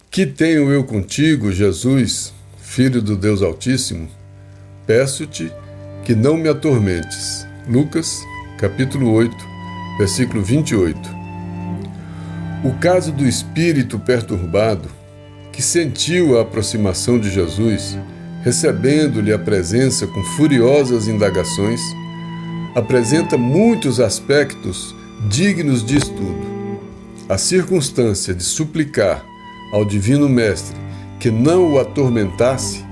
Que tenho eu contigo, Jesus, Filho do Deus Altíssimo? Peço-te que não me atormentes. Lucas, capítulo 8, versículo 28. O caso do espírito perturbado, que sentiu a aproximação de Jesus, recebendo-lhe a presença com furiosas indagações, apresenta muitos aspectos dignos de estudo. A circunstância de suplicar ao Divino Mestre que não o atormentasse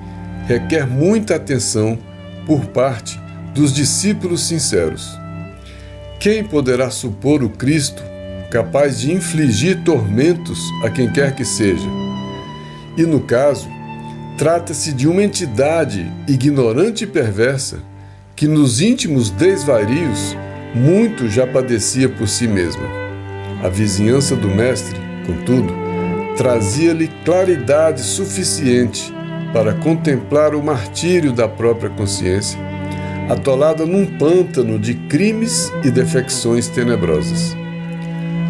requer muita atenção por parte dos discípulos sinceros. Quem poderá supor o Cristo capaz de infligir tormentos a quem quer que seja? E no caso, trata-se de uma entidade ignorante e perversa que nos íntimos desvarios muito já padecia por si mesma. A vizinhança do Mestre, contudo, trazia-lhe claridade suficiente para contemplar o martírio da própria consciência, atolada num pântano de crimes e defecções tenebrosas.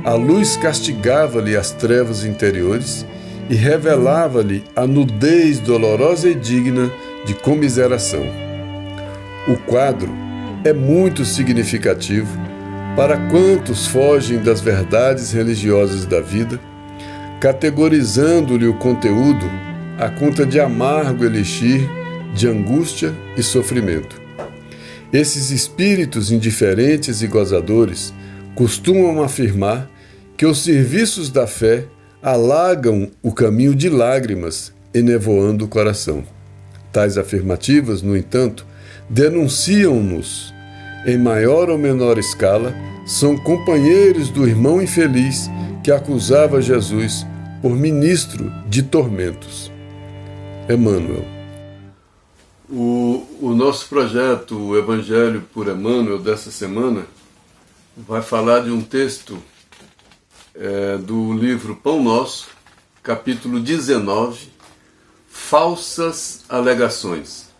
A luz castigava-lhe as trevas interiores e revelava-lhe a nudez dolorosa e digna de comiseração. O quadro é muito significativo para quantos fogem das verdades religiosas da vida, categorizando-lhe o conteúdo à conta de amargo elixir de angústia e sofrimento. Esses espíritos indiferentes e gozadores costumam afirmar que os serviços da fé alagam o caminho de lágrimas, enevoando o coração. Tais afirmativas, no entanto, denunciam-nos, em maior ou menor escala, são companheiros do irmão infeliz que acusava Jesus por ministro de tormentos. Emmanuel. O nosso projeto, o Evangelho por Emmanuel, dessa semana, vai falar de um texto do livro Pão Nosso, capítulo 19, Falsas Alegações.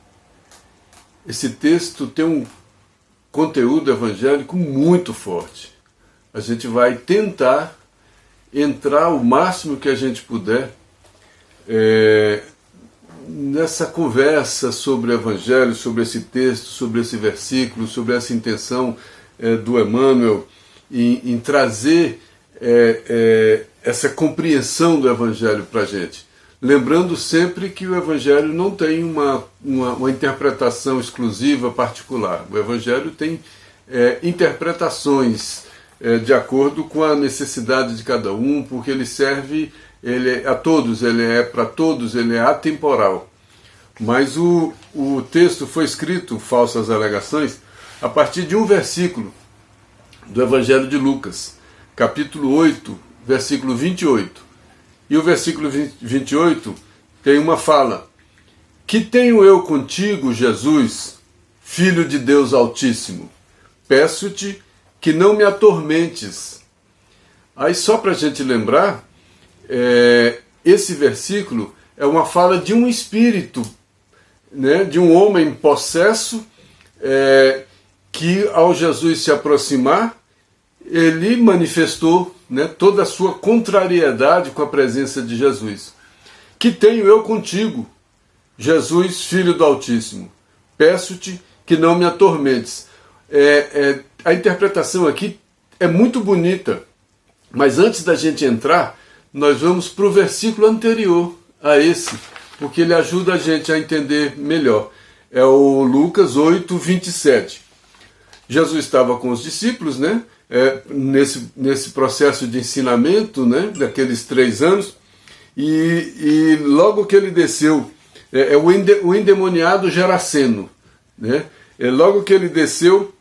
Esse texto tem um conteúdo evangélico muito forte. A gente vai tentar entrar o máximo que a gente puder nessa conversa sobre o Evangelho, sobre esse texto, sobre esse versículo, sobre essa intenção do Emmanuel em trazer essa compreensão do Evangelho para a gente. Lembrando sempre que o Evangelho não tem uma interpretação exclusiva particular. O Evangelho tem interpretações de acordo com a necessidade de cada um, porque ele serve a todos, ele é para todos, ele é atemporal. Mas o texto foi escrito, Falsas Alegações, a partir de um versículo do Evangelho de Lucas, capítulo 8, versículo 28. E o versículo 28 tem uma fala: Que tenho eu contigo, Jesus, Filho de Deus Altíssimo? Peço-te que não me atormentes. Aí só para a gente lembrar, esse versículo é uma fala de um espírito, né, de um homem possesso, que ao Jesus se aproximar, ele manifestou, né, toda a sua contrariedade com a presença de Jesus. Que tenho eu contigo, Jesus, Filho do Altíssimo? Peço-te que não me atormentes. A interpretação aqui é muito bonita, mas antes da gente entrar, nós vamos para o versículo anterior a esse, porque ele ajuda a gente a entender melhor. É o Lucas 8, 27. Jesus estava com os discípulos, né? Nesse processo de ensinamento, né? Daqueles 3 anos, e logo que ele desceu, o endemoniado Geraseno, né? Logo que ele desceu,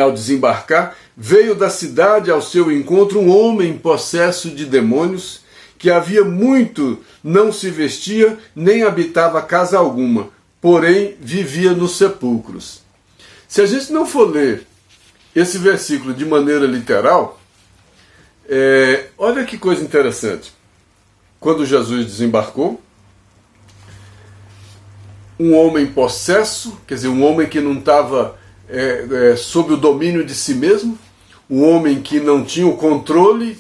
ao desembarcar, veio da cidade ao seu encontro um homem possesso de demônios, que havia muito não se vestia, nem habitava casa alguma, porém vivia nos sepulcros. Se a gente não for ler esse versículo de maneira literal, olha que coisa interessante. Quando Jesus desembarcou, um homem possesso, quer dizer, um homem que não estava sob o domínio de si mesmo, um homem que não tinha o controle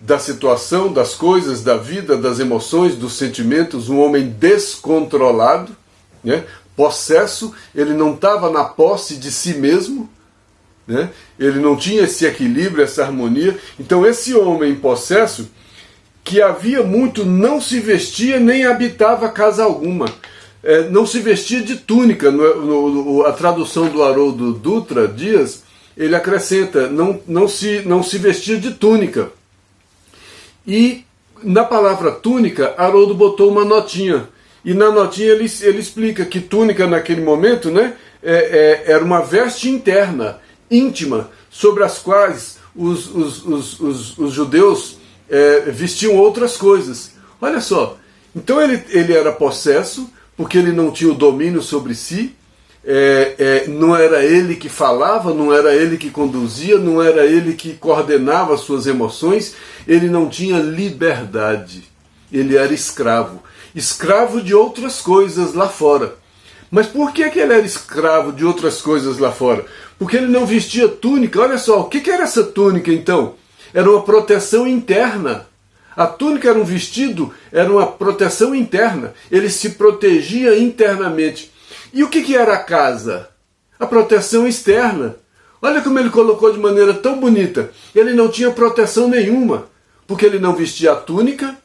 da situação, das coisas, da vida, das emoções, dos sentimentos, um homem descontrolado, né? Possesso, ele não estava na posse de si mesmo, né? Ele não tinha esse equilíbrio, essa harmonia. Então esse homem possesso, que havia muito, não se vestia nem habitava casa alguma. Não se vestia de túnica. A tradução do Haroldo Dutra Dias, ele acrescenta, não se vestia de túnica. E na palavra túnica, Haroldo botou uma notinha. E na notinha ele explica que túnica naquele momento, né, era uma veste interna, íntima, sobre as quais os judeus vestiam outras coisas. Olha só, então ele era possesso, porque ele não tinha o domínio sobre si, não era ele que falava, não era ele que conduzia, não era ele que coordenava as suas emoções, ele não tinha liberdade, ele era escravo de outras coisas lá fora. Mas por que ele era escravo de outras coisas lá fora? Porque ele não vestia túnica. Olha só, o que era essa túnica então? Era uma proteção interna. A túnica era um vestido, era uma proteção interna. Ele se protegia internamente. E o que era a casa? A proteção externa. Olha como ele colocou de maneira tão bonita. Ele não tinha proteção nenhuma, porque ele não vestia a túnica,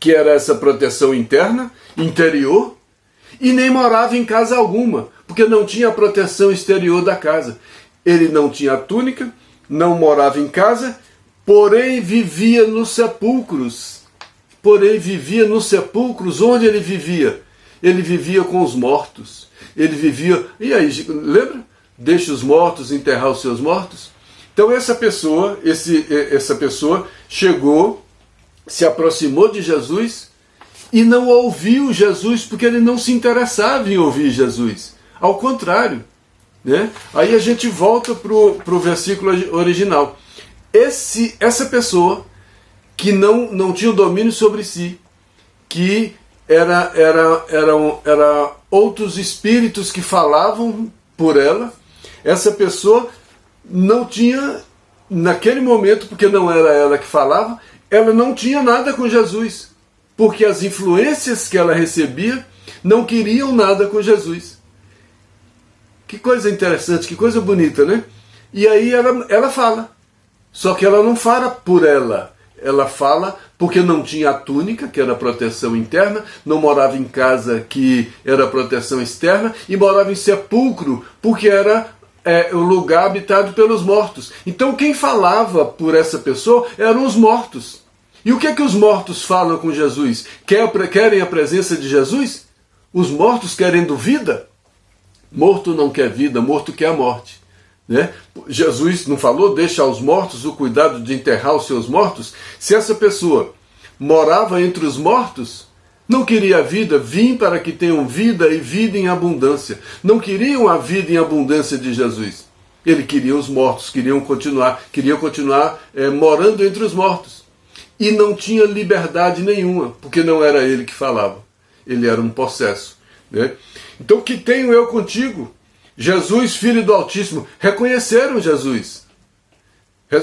que era essa proteção interna, interior, e nem morava em casa alguma, porque não tinha a proteção exterior da casa. Ele não tinha a túnica, não morava em casa, porém vivia nos sepulcros. Onde ele vivia? Ele vivia com os mortos. Ele vivia... E aí, lembra? Deixa os mortos enterrar os seus mortos. Então essa pessoa chegou, se aproximou de Jesus e não ouviu Jesus, porque ele não se interessava em ouvir Jesus. Ao contrário, né? Aí a gente volta para o versículo original. Essa pessoa que não tinha o domínio sobre si, que eram outros espíritos que falavam por ela, essa pessoa não tinha, naquele momento, porque não era ela que falava, ela não tinha nada com Jesus, porque as influências que ela recebia não queriam nada com Jesus. Que coisa interessante, que coisa bonita, né? E aí ela fala, só que ela não fala por ela fala porque não tinha a túnica, que era a proteção interna, não morava em casa, que era a proteção externa, e morava em sepulcro, porque era o lugar habitado pelos mortos. Então quem falava por essa pessoa eram os mortos. E o que é que os mortos falam com Jesus? Querem a presença de Jesus? Os mortos querendo vida? Morto não quer vida, morto quer a morte. Né? Jesus não falou, deixa aos mortos o cuidado de enterrar os seus mortos? Se essa pessoa morava entre os mortos, não queria a vida, vim para que tenham vida e vida em abundância. Não queriam a vida em abundância de Jesus. Ele queria os mortos, queria continuar morando entre os mortos. E não tinha liberdade nenhuma, porque não era ele que falava. Ele era um possesso. Né? Então, que tenho eu contigo? Jesus, Filho do Altíssimo. Reconheceram Jesus.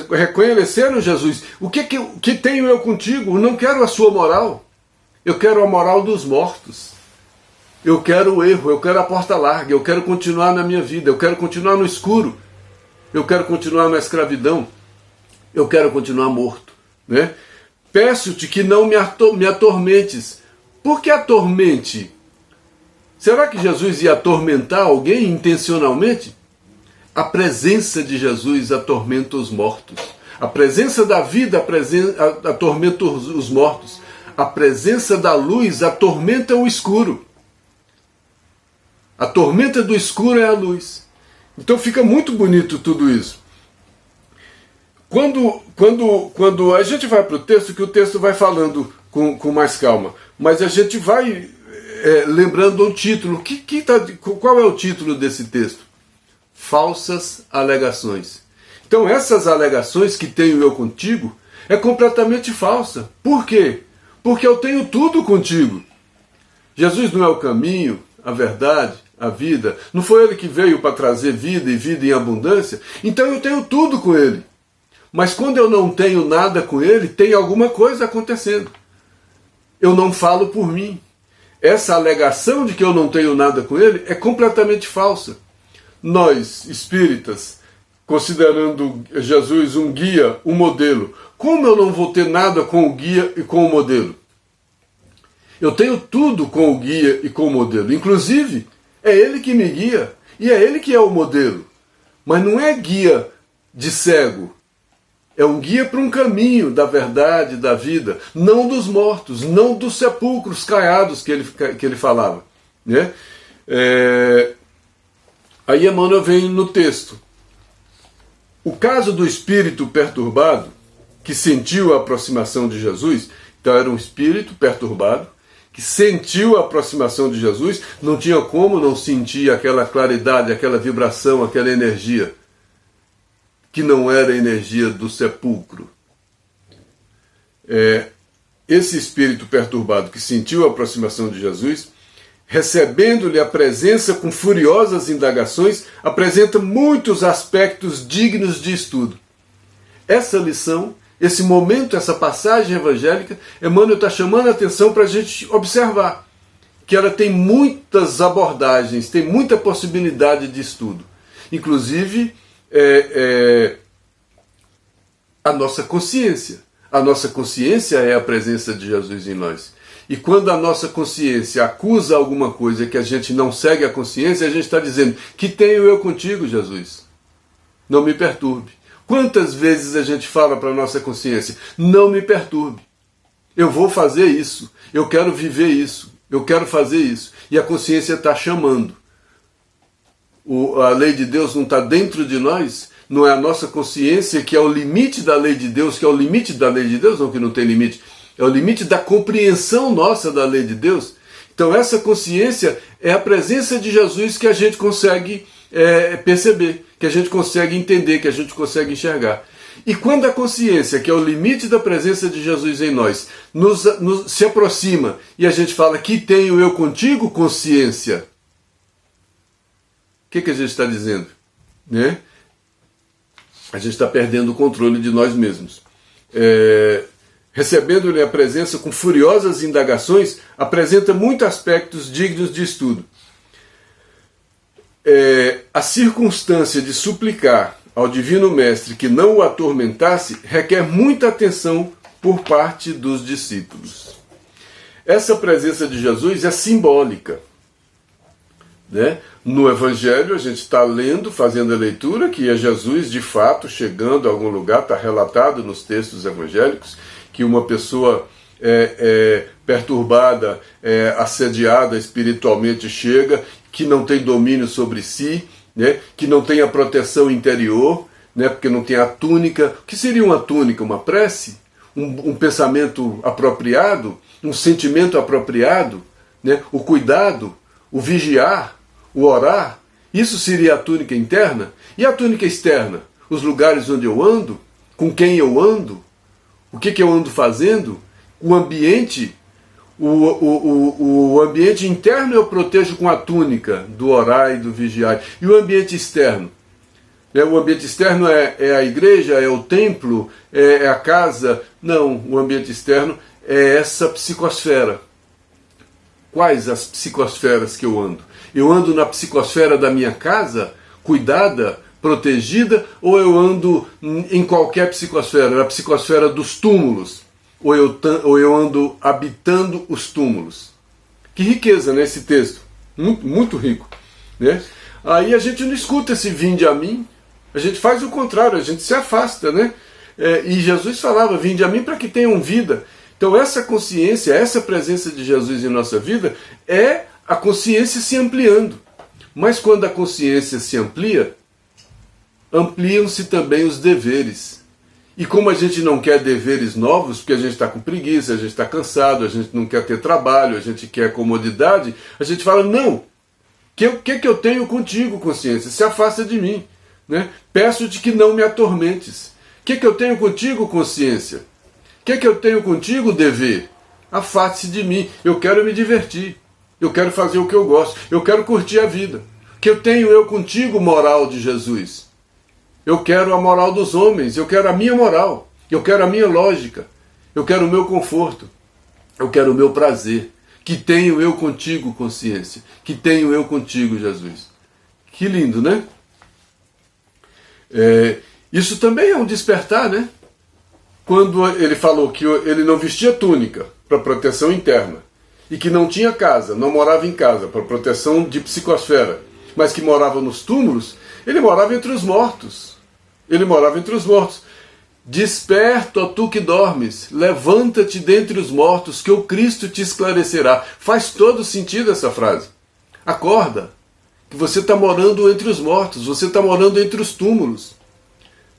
Reconheceram Jesus. O que tenho eu contigo? Eu não quero a sua moral. Eu quero a moral dos mortos. Eu quero o erro, eu quero a porta larga, eu quero continuar na minha vida, eu quero continuar no escuro, eu quero continuar na escravidão, eu quero continuar morto. Né? Peço-te que não me atormentes. Por que atormente? Será que Jesus ia atormentar alguém intencionalmente? A presença de Jesus atormenta os mortos. A presença da vida atormenta os mortos. A presença da luz atormenta o escuro. A tormenta do escuro é a luz. Então fica muito bonito tudo isso. Quando a gente vai para o texto, que o texto vai falando com mais calma, mas a gente vai lembrando o título. Qual é o título desse texto? Falsas alegações. Então essas alegações que tenho eu contigo é completamente falsa. Por quê? Porque eu tenho tudo contigo. Jesus não é o caminho, a verdade, a vida, não foi Ele que veio para trazer vida e vida em abundância, então eu tenho tudo com Ele. Mas quando eu não tenho nada com Ele, tem alguma coisa acontecendo. Eu não falo por mim. Essa alegação de que eu não tenho nada com Ele é completamente falsa. Nós, espíritas, considerando Jesus um guia, um modelo, como eu não vou ter nada com o guia e com o modelo? Eu tenho tudo com o guia e com o modelo. Inclusive, é Ele que me guia e é Ele que é o modelo. Mas não é guia de cego. É um guia para um caminho da verdade, da vida, não dos mortos, não dos sepulcros caiados que ele falava. Né? Aí Emmanuel vem no texto. O caso do espírito perturbado, que sentiu a aproximação de Jesus, então era um espírito perturbado, que sentiu a aproximação de Jesus, não tinha como não sentir aquela claridade, aquela vibração, aquela energia, que não era a energia do sepulcro. Esse espírito perturbado que sentiu a aproximação de Jesus, recebendo-lhe a presença com furiosas indagações, apresenta muitos aspectos dignos de estudo. Essa lição, esse momento, essa passagem evangélica, Emmanuel está chamando a atenção para a gente observar que ela tem muitas abordagens, tem muita possibilidade de estudo. Inclusive, a nossa consciência. A nossa consciência é a presença de Jesus em nós. E quando a nossa consciência acusa alguma coisa que a gente não segue a consciência, a gente está dizendo: que tenho eu contigo, Jesus? Não me perturbe. Quantas vezes a gente fala para a nossa consciência: não me perturbe, eu vou fazer isso, eu quero viver isso, eu quero fazer isso. E a consciência está chamando. A lei de Deus não está dentro de nós, não é a nossa consciência que é o limite da lei de Deus, que é o limite da lei de Deus, não que não tem limite, é o limite da compreensão nossa da lei de Deus. Então essa consciência é a presença de Jesus que a gente consegue perceber, que a gente consegue entender, que a gente consegue enxergar. E quando a consciência, que é o limite da presença de Jesus em nós, se aproxima e a gente fala: que tenho eu contigo, consciência? O que a gente está dizendo? Né? A gente está perdendo o controle de nós mesmos. Recebendo-lhe a presença com furiosas indagações, apresenta muitos aspectos dignos de estudo. A circunstância de suplicar ao Divino Mestre que não o atormentasse requer muita atenção por parte dos discípulos. Essa presença de Jesus é simbólica. Né? No Evangelho a gente está lendo, fazendo a leitura, que é Jesus de fato chegando a algum lugar, está relatado nos textos evangélicos, que uma pessoa perturbada, assediada espiritualmente chega, que não tem domínio sobre si, né? Que não tem a proteção interior, né? Porque não tem a túnica. O que seria uma túnica? Uma prece? Um pensamento apropriado? Um sentimento apropriado? Né? O cuidado? O vigiar? O orar? Isso seria a túnica interna? E a túnica externa? Os lugares onde eu ando? Com quem eu ando? O que eu ando fazendo? O ambiente? O ambiente interno eu protejo com a túnica do orar e do vigiar. E o ambiente externo? O ambiente externo é a igreja, é o templo, é a casa? Não, o ambiente externo é essa psicosfera. Quais as psicosferas que eu ando? Eu ando na psicosfera da minha casa, cuidada, protegida, ou eu ando em qualquer psicosfera, na psicosfera dos túmulos, ou eu ando habitando os túmulos? Que riqueza, né, esse texto, muito, muito rico, né? Aí a gente não escuta esse vinde a mim, a gente faz o contrário, a gente se afasta, né? E Jesus falava: vinde a mim para que tenham vida. Então essa consciência, essa presença de Jesus em nossa vida é a consciência se ampliando. Mas quando a consciência se amplia, ampliam-se também os deveres. E como a gente não quer deveres novos, porque a gente está com preguiça, a gente está cansado, a gente não quer ter trabalho, a gente quer comodidade, a gente fala: não, que eu tenho contigo, consciência? Se afasta de mim, né? Peço-te que não me atormentes. O que eu tenho contigo, consciência? O que eu tenho contigo, dever? Afaste-se de mim, eu quero me divertir. Eu quero fazer o que eu gosto. Eu quero curtir a vida. Que eu tenho eu contigo moral de Jesus. Eu quero a moral dos homens. Eu quero a minha moral. Eu quero a minha lógica. Eu quero o meu conforto. Eu quero o meu prazer. Que tenho eu contigo, consciência. Que tenho eu contigo, Jesus. Que lindo, né? Isso também é um despertar, né? Quando ele falou que ele não vestia túnica para proteção interna, e que não tinha casa, não morava em casa para proteção de psicosfera, mas que morava nos túmulos, ele morava entre os mortos. Ele morava entre os mortos. Desperta, ó tu que dormes, levanta-te dentre os mortos, que o Cristo te esclarecerá. Faz todo sentido essa frase. Acorda, que você está morando entre os mortos, você está morando entre os túmulos.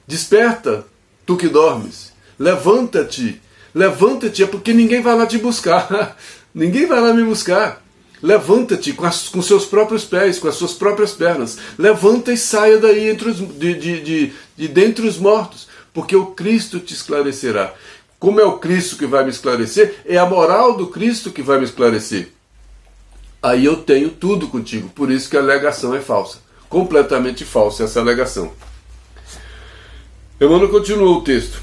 Desperta, tu que dormes, levanta-te, levanta-te, é porque ninguém vai lá te buscar, ninguém vai lá me buscar. Levanta-te com seus próprios pés, com as suas próprias pernas, levanta e saia daí de dentre os mortos, porque o Cristo te esclarecerá. Como é o Cristo que vai me esclarecer? É a moral do Cristo que vai me esclarecer. Aí eu tenho tudo contigo, por isso que a alegação é falsa, completamente falsa essa alegação. Emmanuel continua o texto.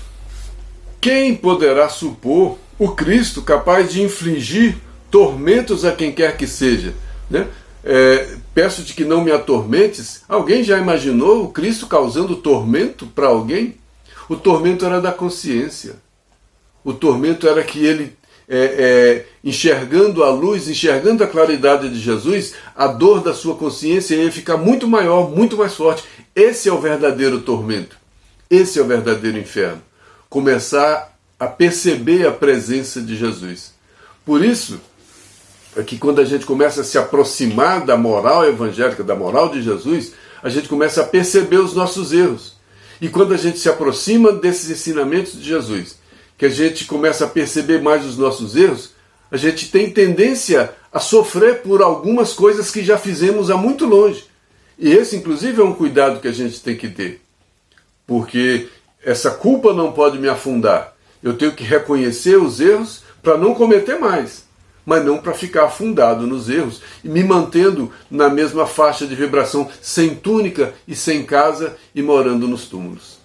Quem poderá supor o Cristo capaz de infligir tormentos a quem quer que seja? Né? Peço-te que não me atormentes. Alguém já imaginou o Cristo causando tormento para alguém? O tormento era da consciência. O tormento era que ele, enxergando a luz, enxergando a claridade de Jesus, a dor da sua consciência ia ficar muito maior, muito mais forte. Esse é o verdadeiro tormento. Esse é o verdadeiro inferno. Começar a perceber a presença de Jesus. Por isso, é que quando a gente começa a se aproximar da moral evangélica, da moral de Jesus, a gente começa a perceber os nossos erros. E quando a gente se aproxima desses ensinamentos de Jesus, que a gente começa a perceber mais os nossos erros, a gente tem tendência a sofrer por algumas coisas que já fizemos há muito longe. E esse, inclusive, é um cuidado que a gente tem que ter. Porque essa culpa não pode me afundar. Eu tenho que reconhecer os erros para não cometer mais, mas não para ficar afundado nos erros e me mantendo na mesma faixa de vibração, sem túnica e sem casa e morando nos túmulos.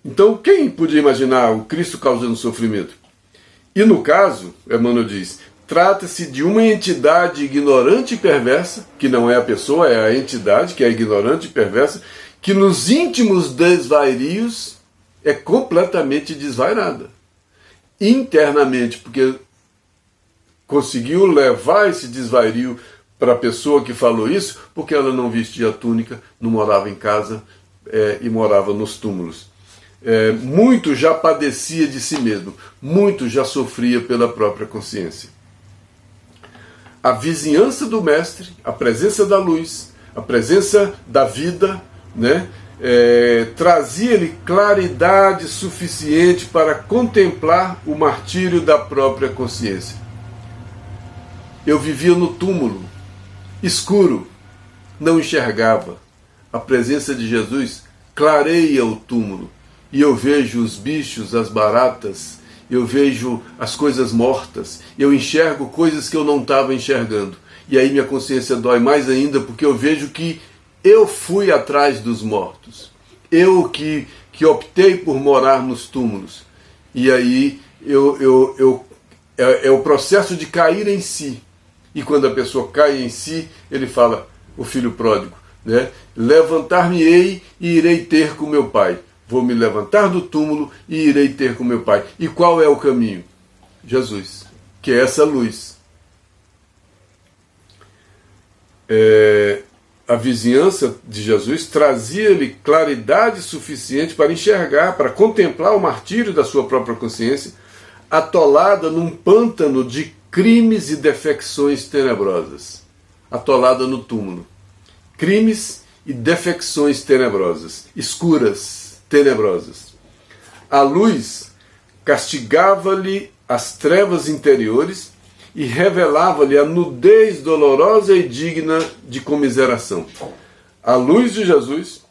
Então, quem podia imaginar o Cristo causando sofrimento? E no caso, Emmanuel diz, trata-se de uma entidade ignorante e perversa, que não é a pessoa, é a entidade que é ignorante e perversa, que nos íntimos desvairios é completamente desvairada. Internamente, porque conseguiu levar esse desvairio para a pessoa que falou isso, porque ela não vestia túnica, não morava em casa e morava nos túmulos. Muito já padecia de si mesmo, muito já sofria pela própria consciência. A vizinhança do Mestre, a presença da luz, a presença da vida, né, trazia-lhe claridade suficiente para contemplar o martírio da própria consciência. Eu vivia no túmulo, escuro, não enxergava. A presença de Jesus clareia o túmulo e eu vejo os bichos, as baratas, eu vejo as coisas mortas, eu enxergo coisas que eu não estava enxergando. E aí minha consciência dói mais ainda porque eu vejo que eu fui atrás dos mortos. Eu que optei por morar nos túmulos. E aí é o processo de cair em si. E quando a pessoa cai em si, ele fala, o filho pródigo, né? Levantar-me-ei e irei ter com meu pai. Vou me levantar do túmulo e irei ter com meu pai. E qual é o caminho? Jesus, que é essa luz. A vizinhança de Jesus trazia-lhe claridade suficiente para enxergar, para contemplar o martírio da sua própria consciência, atolada num pântano de crimes e defecções tenebrosas. Atolada no túmulo. Crimes e defecções tenebrosas, escuras, tenebrosas. A luz castigava-lhe as trevas interiores e revelava-lhe a nudez dolorosa e digna de comiseração. A luz de Jesus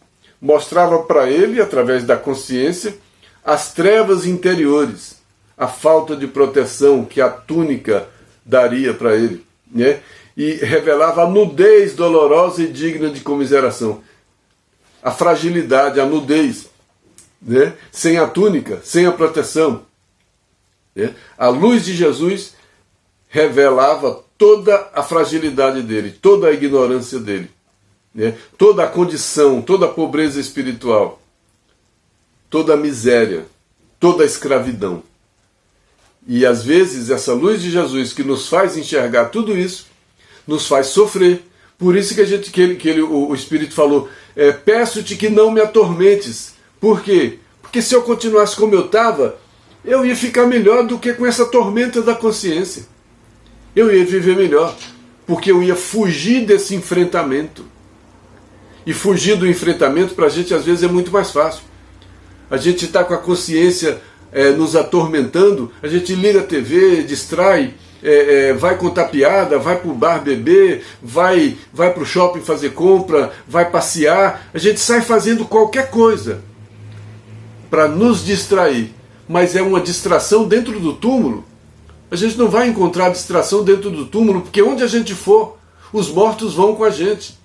mostrava para ele, através da consciência, as trevas interiores, a falta de proteção que a túnica daria para ele, né? E revelava a nudez dolorosa e digna de comiseração. A fragilidade, a nudez, né? Sem a túnica, sem a proteção. Né? A luz de Jesus revelava toda a fragilidade dele, toda a ignorância dele, né? Toda a condição, toda a pobreza espiritual, toda a miséria, toda a escravidão. E às vezes essa luz de Jesus que nos faz enxergar tudo isso, nos faz sofrer. Por isso que o Espírito falou, peço-te que não me atormentes. Por quê? Porque se eu continuasse como eu estava, eu ia ficar melhor do que com essa tormenta da consciência. Eu ia viver melhor, porque eu ia fugir desse enfrentamento. E fugir do enfrentamento para a gente às vezes é muito mais fácil. A gente está com a consciência nos atormentando, a gente liga a TV, distrai, vai contar piada, vai para o bar beber, vai para o shopping fazer compra, vai passear, a gente sai fazendo qualquer coisa para nos distrair, mas é uma distração dentro do túmulo. A gente não vai encontrar distração dentro do túmulo, porque onde a gente for, os mortos vão com a gente,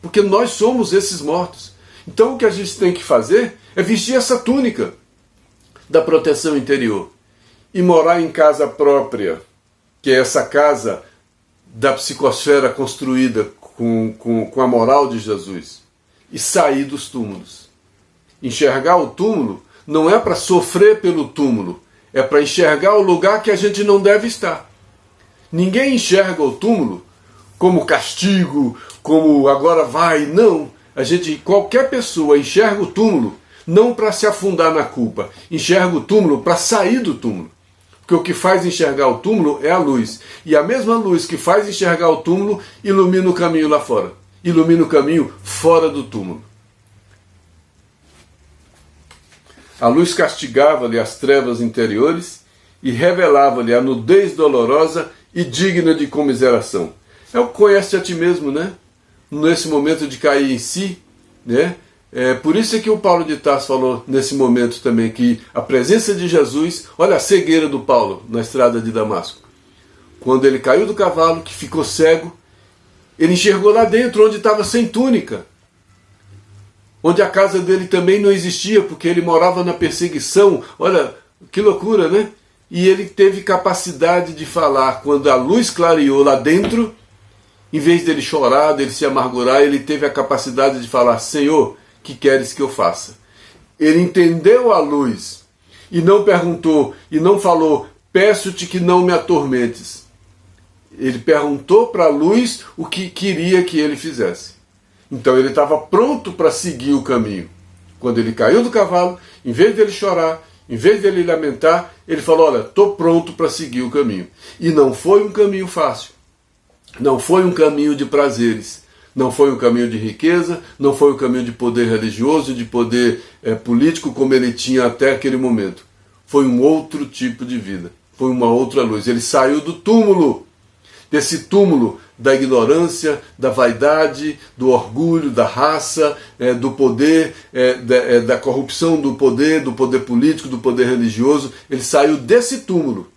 porque nós somos esses mortos. Então o que a gente tem que fazer é vestir essa túnica da proteção interior e morar em casa própria, que é essa casa da psicosfera construída com a moral de Jesus, e sair dos túmulos. Enxergar o túmulo não é para sofrer pelo túmulo, é para enxergar o lugar que a gente não deve estar. Ninguém enxerga o túmulo como castigo, como agora vai, não. Qualquer pessoa enxerga o túmulo não para se afundar na culpa, enxerga o túmulo para sair do túmulo. Porque o que faz enxergar o túmulo é a luz. E a mesma luz que faz enxergar o túmulo ilumina o caminho lá fora. Ilumina o caminho fora do túmulo. A luz castigava-lhe as trevas interiores e revelava-lhe a nudez dolorosa e digna de comiseração. É o conhece a ti mesmo, né? Nesse momento de cair em si, né? Por isso é que o Paulo de Tarso falou nesse momento também que a presença de Jesus, olha a cegueira do Paulo na estrada de Damasco. Quando ele caiu do cavalo, que ficou cego, ele enxergou lá dentro onde estava sem túnica. Onde a casa dele também não existia, porque ele morava na perseguição. Olha, que loucura, né? E ele teve capacidade de falar, quando a luz clareou lá dentro, em vez dele chorar, dele se amargurar, ele teve a capacidade de falar, Senhor, que queres que eu faça? Ele entendeu a luz e não perguntou, e não falou, peço-te que não me atormentes. Ele perguntou para a luz o que queria que ele fizesse. Então ele estava pronto para seguir o caminho. Quando ele caiu do cavalo, em vez dele chorar, em vez dele lamentar, ele falou, olha, estou pronto para seguir o caminho. E não foi um caminho fácil. Não foi um caminho de prazeres. Não foi um caminho de riqueza, não foi um caminho de poder religioso, de poder político, como ele tinha até aquele momento. Foi um outro tipo de vida, foi uma outra luz. Ele saiu do túmulo, desse túmulo da ignorância, da vaidade, do orgulho, da raça, do poder, da corrupção do poder político, do poder religioso. Ele saiu desse túmulo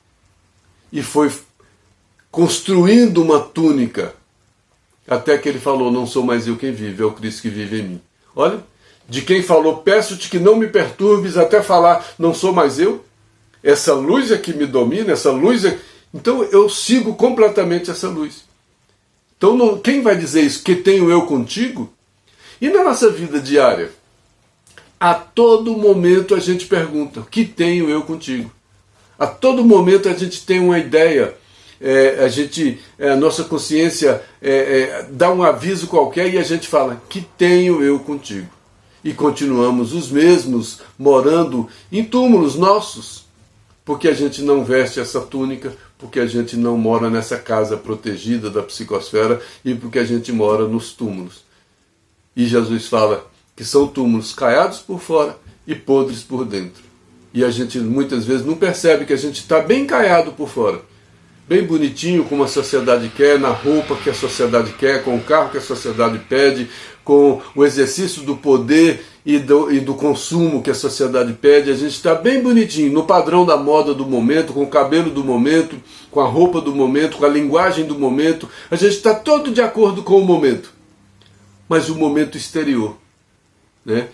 e foi construindo uma túnica, até que ele falou, não sou mais eu quem vive, é o Cristo que vive em mim. Olha, de quem falou, peço-te que não me perturbes, até falar, não sou mais eu. Essa luz é que me domina, essa luz é... Então eu sigo completamente essa luz. Então quem vai dizer isso? Que tenho eu contigo? E na nossa vida diária? A todo momento a gente pergunta, que tenho eu contigo? A todo momento a gente tem uma ideia... a nossa consciência dá um aviso qualquer e a gente fala, que tenho eu contigo? E continuamos os mesmos, morando em túmulos nossos, porque a gente não veste essa túnica, porque a gente não mora nessa casa protegida da psicosfera e porque a gente mora nos túmulos. E Jesus fala que são túmulos caiados por fora e podres por dentro. E a gente muitas vezes não percebe que a gente está bem caiado por fora, bem bonitinho, como a sociedade quer, na roupa que a sociedade quer, com o carro que a sociedade pede, com o exercício do poder e do consumo que a sociedade pede. A gente está bem bonitinho, no padrão da moda do momento, com o cabelo do momento, com a roupa do momento, com a linguagem do momento. A gente está todo de acordo com o momento. Mas o momento exterior, né?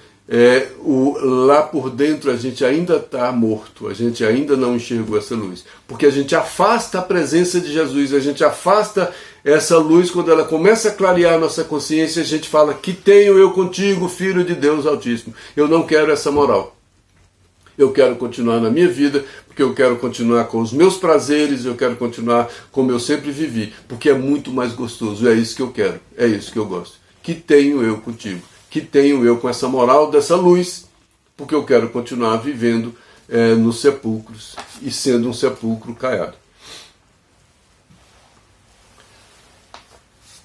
Lá por dentro a gente ainda está morto, a gente ainda não enxergou essa luz, porque a gente afasta a presença de Jesus, a gente afasta essa luz. Quando ela começa a clarear a nossa consciência, a gente fala: que tenho eu contigo, Filho de Deus Altíssimo. Eu não quero essa moral, eu quero continuar na minha vida, porque eu quero continuar com os meus prazeres, eu quero continuar como eu sempre vivi, porque é muito mais gostoso, é isso que eu quero, é isso que eu gosto. Que tenho eu contigo, que tenho eu com essa moral dessa luz, porque eu quero continuar vivendo nos sepulcros e sendo um sepulcro caiado.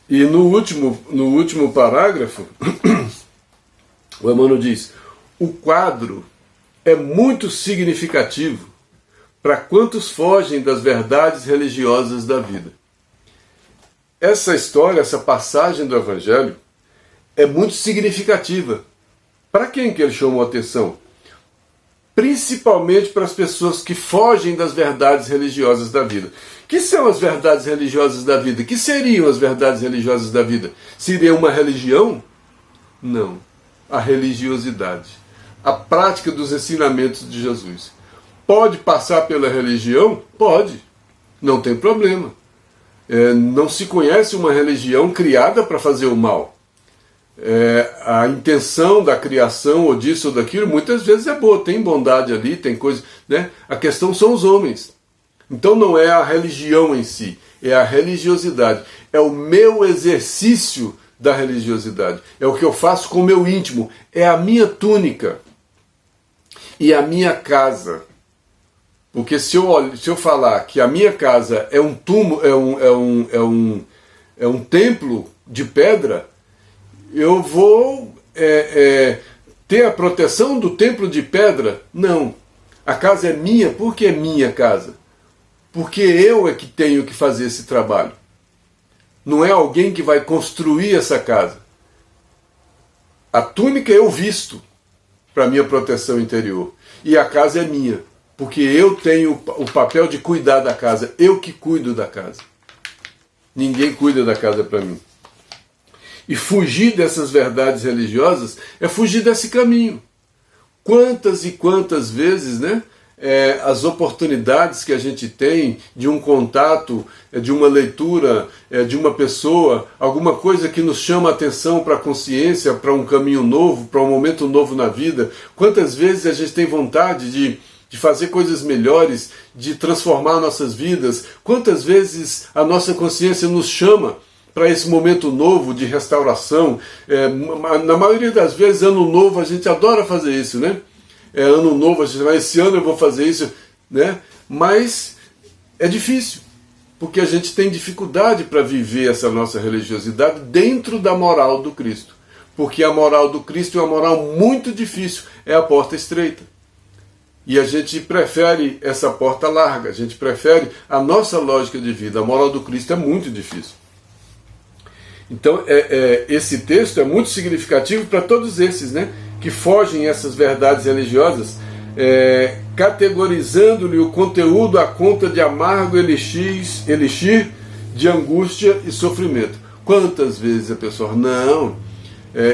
E no último parágrafo, o Emmanuel diz: o quadro é muito significativo para quantos fogem das verdades religiosas da vida. Essa história, essa passagem do Evangelho é muito significativa. Para quem que ele chamou a atenção? Principalmente para as pessoas que fogem das verdades religiosas da vida. Que são as verdades religiosas da vida? Que seriam as verdades religiosas da vida? Seria uma religião? Não. A religiosidade. A prática dos ensinamentos de Jesus. Pode passar pela religião? Pode. Não tem problema. Não se conhece uma religião criada para fazer o mal. A intenção da criação, ou disso ou daquilo, muitas vezes é boa, tem bondade ali, tem coisa, né? A questão são os homens. Então não é a religião em si, é a religiosidade, é o meu exercício da religiosidade, é o que eu faço com o meu íntimo, é a minha túnica e a minha casa. Porque se eu falar que a minha casa é um túmulo, é um templo de pedra, eu vou ter a proteção do templo de pedra? Não. A casa é minha porque é minha casa. Porque eu é que tenho que fazer esse trabalho. Não é alguém que vai construir essa casa. A túnica eu visto para minha proteção interior. E a casa é minha. Porque eu tenho o papel de cuidar da casa. Eu que cuido da casa. Ninguém cuida da casa para mim. E fugir dessas verdades religiosas é fugir desse caminho. Quantas e quantas vezes, né, as oportunidades que a gente tem de um contato, de uma leitura, de uma pessoa, alguma coisa que nos chama a atenção para a consciência, para um caminho novo, para um momento novo na vida. Quantas vezes a gente tem vontade de fazer coisas melhores, de transformar nossas vidas. Quantas vezes a nossa consciência nos chama para esse momento novo de restauração. Na maioria das vezes, ano novo, a gente adora fazer isso, né? Ano novo, a gente vai, esse ano eu vou fazer isso, né? Mas é difícil, porque a gente tem dificuldade para viver essa nossa religiosidade dentro da moral do Cristo. Porque a moral do Cristo é uma moral muito difícil, é a porta estreita. E a gente prefere essa porta larga, a gente prefere a nossa lógica de vida. A moral do Cristo é muito difícil. Então, esse texto é muito significativo para todos esses, né, que fogem essas verdades religiosas, categorizando-lhe o conteúdo à conta de amargo elixir de angústia e sofrimento. Quantas vezes a pessoa, não,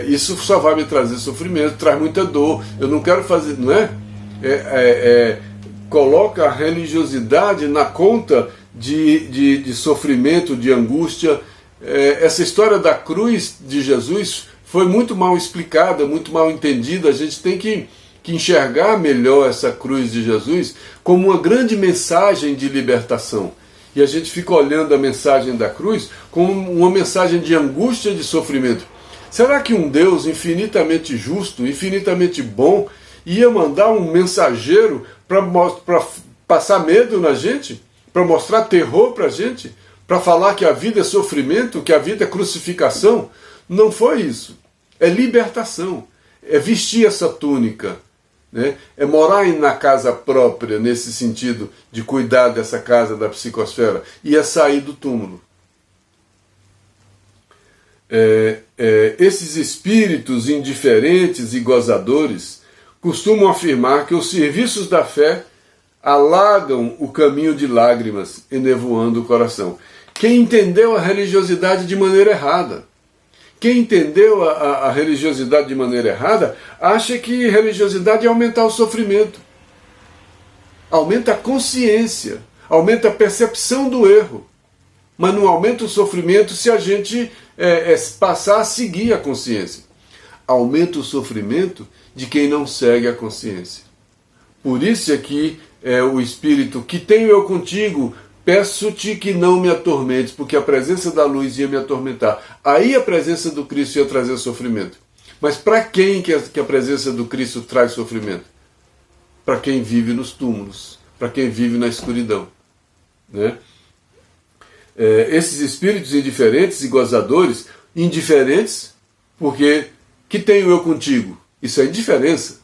isso só vai me trazer sofrimento, traz muita dor, eu não quero fazer, não é? Coloca a religiosidade na conta de sofrimento, de angústia. Essa história da cruz de Jesus foi muito mal explicada, muito mal entendida. A gente tem que enxergar melhor essa cruz de Jesus como uma grande mensagem de libertação. E a gente fica olhando a mensagem da cruz como uma mensagem de angústia e de sofrimento. Será que um Deus infinitamente justo, infinitamente bom, ia mandar um mensageiro para passar medo na gente? Para mostrar terror para a gente? Para falar que a vida é sofrimento, que a vida é crucificação? Não foi isso. É libertação. É vestir essa túnica né? É morar na casa própria, nesse sentido de cuidar dessa casa da psicosfera, e é sair do túmulo. Esses espíritos indiferentes e gozadores costumam afirmar que os serviços da fé alagam o caminho de lágrimas, enevoando o coração. Quem entendeu a religiosidade de maneira errada, quem entendeu a religiosidade de maneira errada, acha que religiosidade é aumentar o sofrimento, aumenta a consciência, aumenta a percepção do erro, mas não aumenta o sofrimento se a gente passar a seguir a consciência. Aumenta o sofrimento de quem não segue a consciência. Por isso aqui o Espírito, que tenho eu contigo, peço-te que não me atormentes, porque a presença da luz ia me atormentar. Aí a presença do Cristo ia trazer sofrimento. Mas para quem que a presença do Cristo traz sofrimento? Para quem vive nos túmulos, para quem vive na escuridão, né? Esses espíritos indiferentes e gozadores, indiferentes, porque que tenho eu contigo? Isso é indiferença.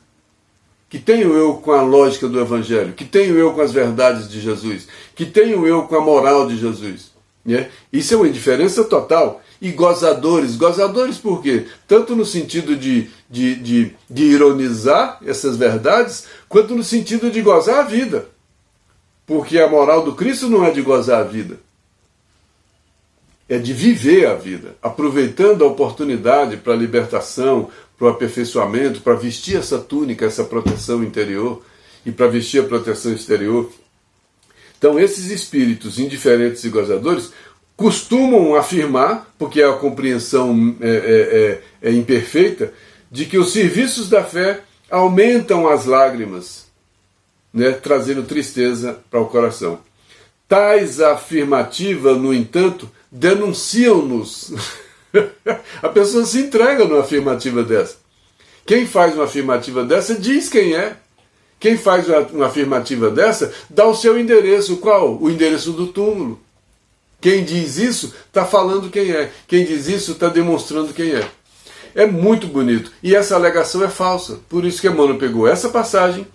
Que tenho eu com a lógica do Evangelho? Que tenho eu com as verdades de Jesus? Que tenho eu com a moral de Jesus? Né? Isso é uma indiferença total. E gozadores. Gozadores por quê? Tanto no sentido de ironizar essas verdades, quanto no sentido de gozar a vida. Porque a moral do Cristo não é de gozar a vida. É de viver a vida, aproveitando a oportunidade para a libertação, para o aperfeiçoamento, para vestir essa túnica, essa proteção interior, e para vestir a proteção exterior. Então esses espíritos indiferentes e gozadores costumam afirmar, porque a compreensão é imperfeita, de que os serviços da fé aumentam as lágrimas, né, trazendo tristeza para o coração. Tais afirmativas, no entanto, denunciam-nos. A pessoa se entrega numa afirmativa dessa. Quem faz uma afirmativa dessa diz quem é. Quem faz uma afirmativa dessa dá o seu endereço. Qual? O endereço do túmulo. Quem diz isso está falando quem é. Quem diz isso está demonstrando quem é. É muito bonito. E essa alegação é falsa. Por isso que Emmanuel pegou essa passagem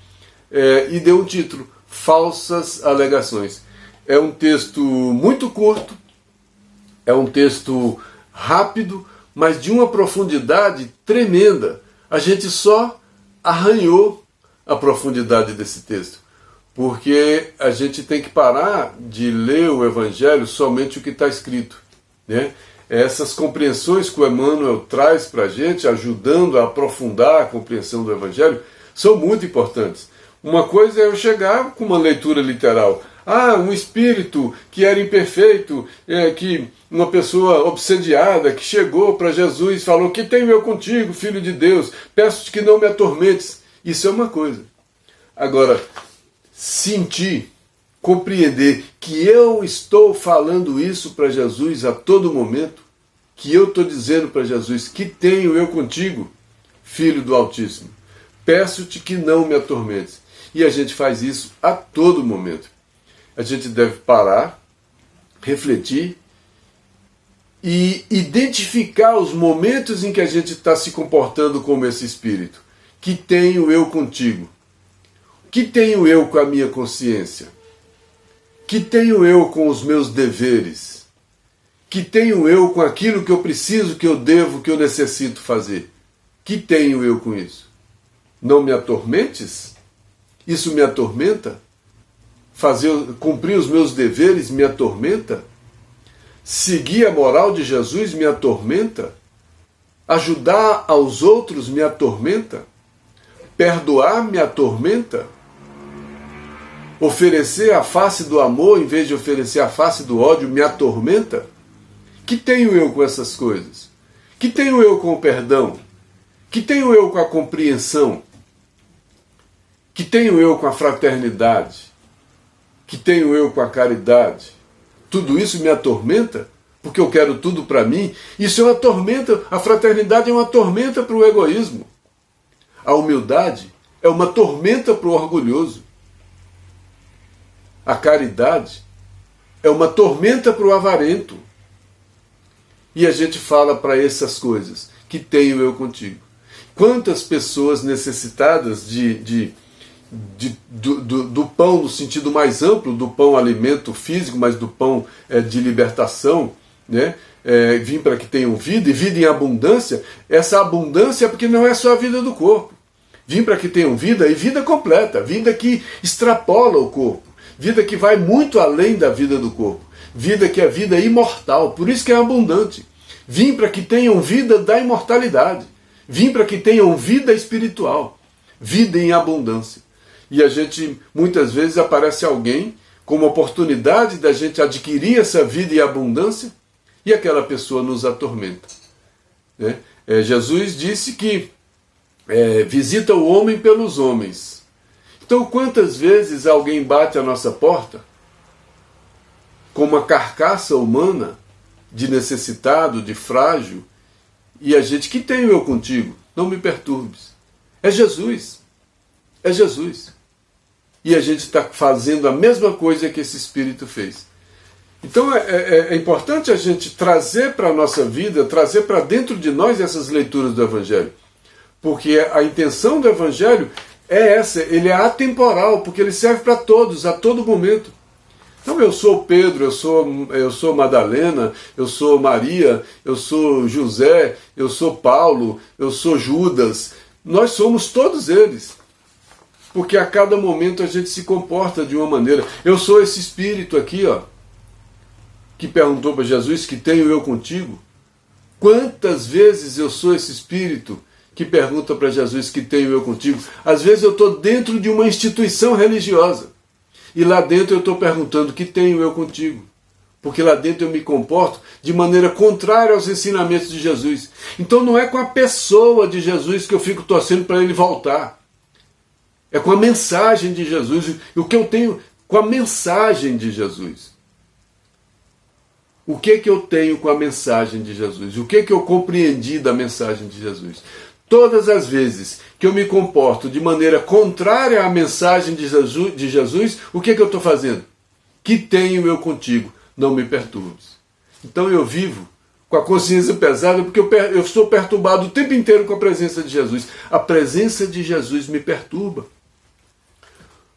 e deu um título: Falsas Alegações. É um texto muito curto, é um texto rápido, mas de uma profundidade tremenda. A gente só arranhou a profundidade desse texto, porque a gente tem que parar de ler o Evangelho somente o que está escrito, né? Essas compreensões que o Emmanuel traz para a gente, ajudando a aprofundar a compreensão do Evangelho, são muito importantes. Uma coisa é eu chegar com uma leitura literal. Um espírito que era imperfeito, que uma pessoa obsediada que chegou para Jesus e falou: que tenho eu contigo, Filho de Deus, peço-te que não me atormentes. Isso é uma coisa. Agora, sentir, compreender que eu estou falando isso para Jesus a todo momento, que eu estou dizendo para Jesus: que tenho eu contigo, Filho do Altíssimo, peço-te que não me atormentes. E a gente faz isso a todo momento. A gente deve parar, refletir e identificar os momentos em que a gente está se comportando como esse espírito. Que tenho eu contigo? Que tenho eu com a minha consciência? Que tenho eu com os meus deveres? Que tenho eu com aquilo que eu preciso, que eu devo, que eu necessito fazer? Que tenho eu com isso? Não me atormentes? Isso me atormenta? Cumprir os meus deveres me atormenta? Seguir a moral de Jesus me atormenta? Ajudar aos outros me atormenta? Perdoar me atormenta? Oferecer a face do amor em vez de oferecer a face do ódio me atormenta? Que tenho eu com essas coisas? Que tenho eu com o perdão? Que tenho eu com a compreensão? Que tenho eu com a fraternidade? Que tenho eu com a caridade? Tudo isso me atormenta? Porque eu quero tudo para mim? Isso é uma tormenta. A fraternidade é uma tormenta para o egoísmo. A humildade é uma tormenta para o orgulhoso. A caridade é uma tormenta para o avarento. E a gente fala para essas coisas: que tenho eu contigo. Quantas pessoas necessitadas do pão no sentido mais amplo, do pão alimento físico, mas do pão de libertação, né? Vim para que tenham vida, e vida em abundância. Essa abundância é porque não é só a vida do corpo. Vim para que tenham vida, e vida completa, vida que extrapola o corpo, vida que vai muito além da vida do corpo, vida que é vida imortal, por isso que é abundante. Vim para que tenham vida da imortalidade, vim para que tenham vida espiritual, vida em abundância. E a gente, muitas vezes, aparece alguém com uma oportunidade da gente adquirir essa vida em abundância, e aquela pessoa nos atormenta, né? Jesus disse que visita o homem pelos homens. Então, quantas vezes alguém bate à nossa porta com uma carcaça humana de necessitado, de frágil, e a gente, que tenho eu contigo? Não me perturbes. É Jesus. É Jesus. E a gente está fazendo a mesma coisa que esse Espírito fez. Então é importante a gente trazer para a nossa vida, trazer para dentro de nós essas leituras do Evangelho. Porque a intenção do Evangelho é essa, ele é atemporal, porque ele serve para todos, a todo momento. Então eu sou Pedro, eu sou Madalena, eu sou Maria, eu sou José, eu sou Paulo, eu sou Judas. Nós somos todos eles. Porque a cada momento a gente se comporta de uma maneira. Eu sou esse Espírito aqui, ó, que perguntou para Jesus, que tenho eu contigo? Quantas vezes eu sou esse Espírito que pergunta para Jesus, que tenho eu contigo? Às vezes eu estou dentro de uma instituição religiosa, e lá dentro eu estou perguntando, que tenho eu contigo? Porque lá dentro eu me comporto de maneira contrária aos ensinamentos de Jesus. Então não é com a pessoa de Jesus que eu fico torcendo para ele voltar. É com a mensagem de Jesus, o que eu tenho com a mensagem de Jesus. O que eu tenho com a mensagem de Jesus? O que eu compreendi da mensagem de Jesus? Todas as vezes que eu me comporto de maneira contrária à mensagem de Jesus, o que eu estou fazendo? Que tenho eu contigo, não me perturbes. Então eu vivo com a consciência pesada, porque eu estou perturbado o tempo inteiro com a presença de Jesus. A presença de Jesus me perturba.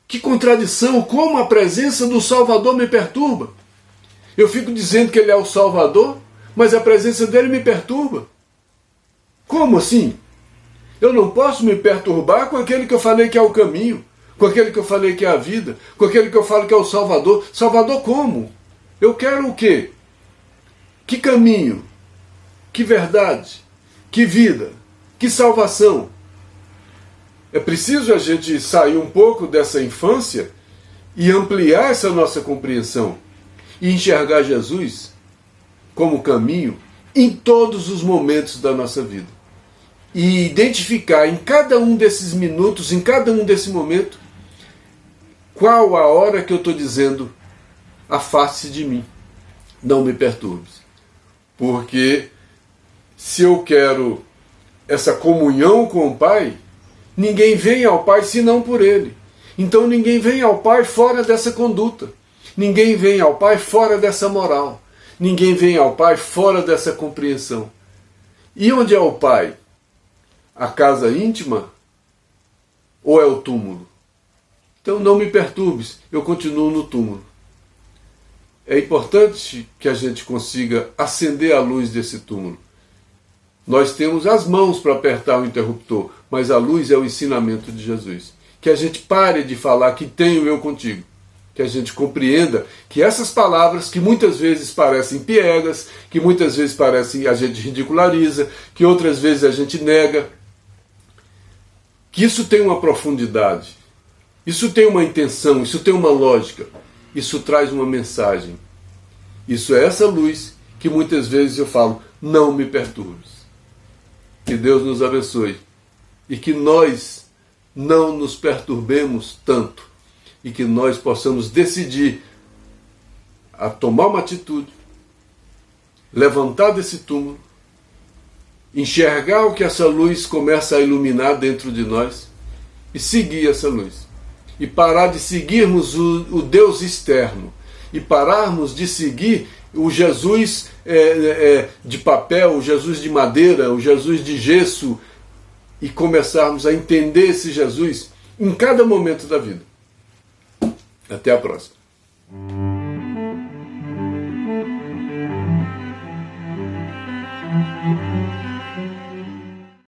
Que contradição! Como a presença do Salvador me perturba? Eu fico dizendo que ele é o Salvador, mas a presença dele me perturba. Como assim? Eu não posso me perturbar com aquele que eu falei que é o caminho, com aquele que eu falei que é a vida, com aquele que eu falo que é o Salvador. Salvador como? Eu quero o quê? Que caminho? Que verdade? Que vida? Que salvação? É preciso a gente sair um pouco dessa infância e ampliar essa nossa compreensão e enxergar Jesus como caminho em todos os momentos da nossa vida. E identificar em cada um desses minutos, em cada um desse momento, qual a hora que eu estou dizendo, afaste de mim, não me perturbes. Porque se eu quero essa comunhão com o Pai, ninguém vem ao Pai senão por Ele. Então ninguém vem ao Pai fora dessa conduta. Ninguém vem ao Pai fora dessa moral. Ninguém vem ao Pai fora dessa compreensão. E onde é o Pai? A casa íntima? Ou é o túmulo? Então não me perturbes, eu continuo no túmulo. É importante que a gente consiga acender a luz desse túmulo. Nós temos as mãos para apertar o interruptor, mas a luz é o ensinamento de Jesus. Que a gente pare de falar que tenho eu contigo. Que a gente compreenda que essas palavras, que muitas vezes parecem piegas, que muitas vezes parecem, a gente ridiculariza, que outras vezes a gente nega, que isso tem uma profundidade, isso tem uma intenção, isso tem uma lógica, isso traz uma mensagem. Isso é essa luz que muitas vezes eu falo, não me perturbes. Que Deus nos abençoe e que nós não nos perturbemos tanto e que nós possamos decidir a tomar uma atitude, levantar desse túmulo, enxergar o que essa luz começa a iluminar dentro de nós e seguir essa luz. E parar de seguirmos o Deus externo e pararmos de seguir o Jesus de papel, o Jesus de madeira, o Jesus de gesso, e começarmos a entender esse Jesus em cada momento da vida. Até a próxima.